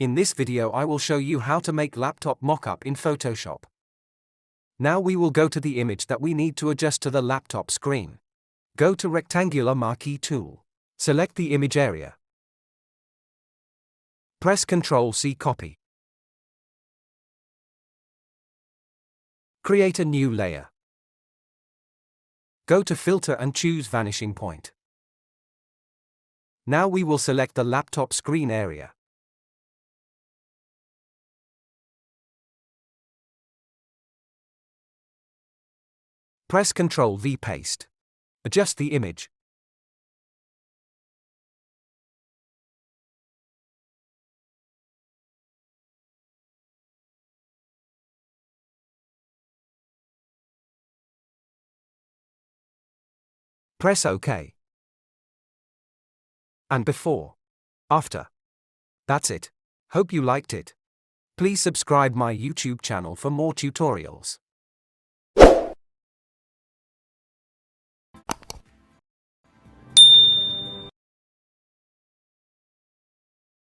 In this video I will show you how to make laptop mockup in Photoshop. Now we will go to the image that we need to adjust to the laptop screen. Go to Rectangular Marquee tool. Select the image area. Press Ctrl+C copy. Create a new layer. Go to Filter and choose Vanishing Point. Now we will select the laptop screen area. Press Ctrl+V paste. Adjust the image. Press OK. And before. After. That's it. Hope you liked it. Please subscribe my YouTube channel for more tutorials.